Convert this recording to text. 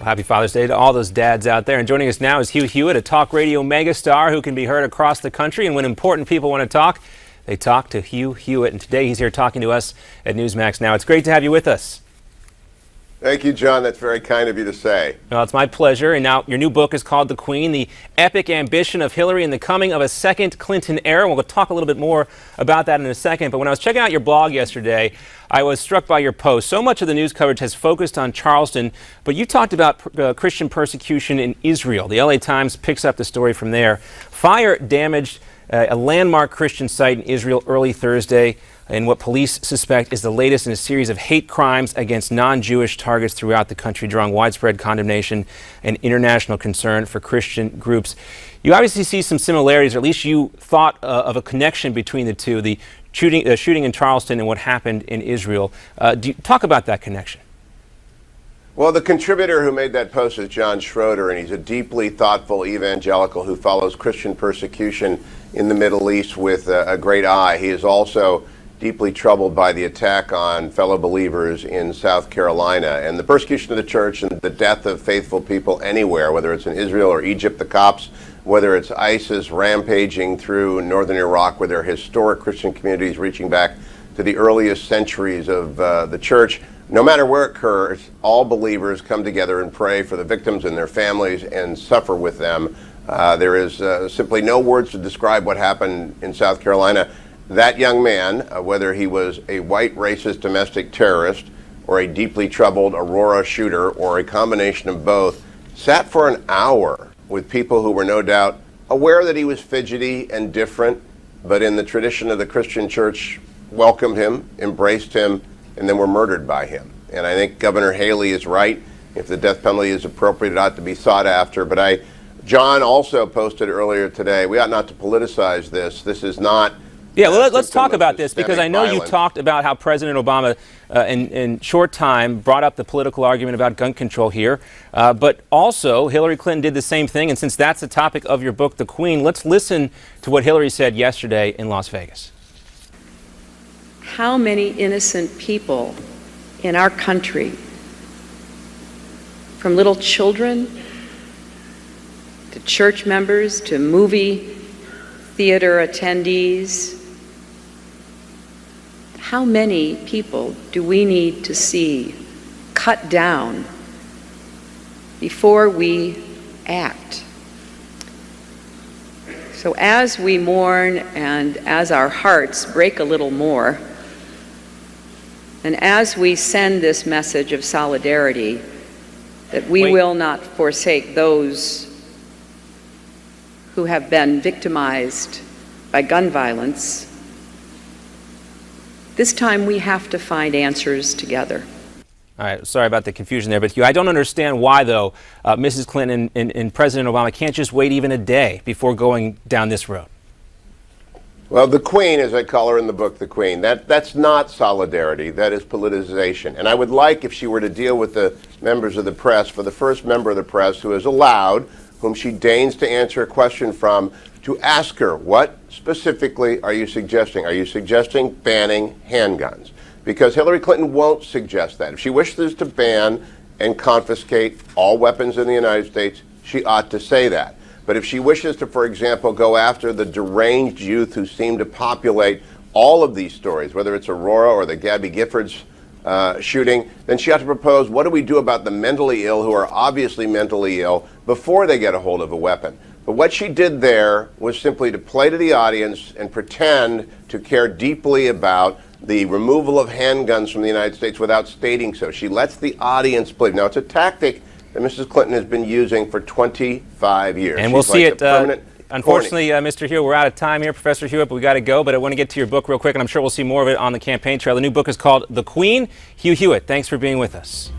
Happy Father's Day to all those dads out there. And joining us now is Hugh Hewitt, a talk radio megastar who can be heard across the country. And when important people want to talk, they talk to Hugh Hewitt. And today he's here talking to us at Newsmax Now. It's great to have you with us. Thank you, John. That's very kind of you to say. Well, it's my pleasure. And now your new book is called The Queen, the epic ambition of Hillary and the coming of a second Clinton era. We'll talk a little bit more about that in a second. But when I was checking out your blog yesterday, I was struck by your post. So much of the news coverage has focused on Charleston, but you talked about Christian persecution in Israel. The LA Times picks up the story from there. Fire damaged a landmark Christian site in Israel early Thursday, in what police suspect is the latest in a series of hate crimes against non-Jewish targets throughout the country, drawing widespread condemnation and international concern for Christian groups. You obviously see some similarities, or at least you thought of a connection between the two, the shooting in Charleston and what happened in Israel. Do you talk about that connection? Well, the contributor who made that post is John Schroeder, and he's a deeply thoughtful evangelical who follows Christian persecution in the Middle East with a great eye. He is also deeply troubled by the attack on fellow believers in South Carolina and the persecution of the church and the death of faithful people anywhere, whether it's in Israel or Egypt, the Copts, whether it's ISIS rampaging through northern Iraq, where there are historic Christian communities reaching back to the earliest centuries of the church. No matter where it occurs, all believers come together and pray for the victims and their families and suffer with them. There is simply no words to describe what happened in South Carolina. That young man, whether he was a white racist domestic terrorist or a deeply troubled Aurora shooter or a combination of both, sat for an hour with people who were no doubt aware that he was fidgety and different, but in the tradition of the Christian church, welcomed him, embraced him, and then were murdered by him. And I think Governor Haley is right. If the death penalty is appropriate, it ought to be sought after. But John also posted earlier today, we ought not to politicize this. This is not... Yeah, well, let's talk about this, because I know you talked about how President Obama, in short time, brought up the political argument about gun control here. But also, Hillary Clinton did the same thing. And since that's the topic of your book, The Queen, let's listen to what Hillary said yesterday in Las Vegas. How many innocent people in our country, from little children to church members to movie theater attendees, how many people do we need to see cut down before we act? So as we mourn and as our hearts break a little more, and as we send this message of solidarity, that we will not forsake those who have been victimized by gun violence, this time we have to find answers together. All right, sorry about the confusion there, but Hugh, I don't understand why, though, Mrs. Clinton and President Obama can't just wait even a day before going down this road. Well, the Queen, as I call her in the book, the Queen, that's not solidarity, that is politicization. And I would like, if she were to deal with the members of the press, for the first member of the press who is allowed, whom she deigns to answer a question from, to ask her, what specifically are you suggesting? Are you suggesting banning handguns? Because Hillary Clinton won't suggest that. If she wishes to ban and confiscate all weapons in the United States, she ought to say that. But if she wishes to, for example, go after the deranged youth who seem to populate all of these stories, whether it's Aurora or the Gabby Giffords shooting, then she ought to propose, what do we do about the mentally ill who are obviously mentally ill before they get a hold of a weapon? But what she did there was simply to play to the audience and pretend to care deeply about the removal of handguns from the United States without stating so. She lets the audience believe. Now, it's a tactic that Mrs. Clinton has been using for 25 years. And we'll see it. Unfortunately, Mr. Hewitt, we're out of time here, Professor Hewitt, but we got to go. But I want to get to your book real quick, and I'm sure we'll see more of it on the campaign trail. The new book is called The Queen. Hugh Hewitt, thanks for being with us.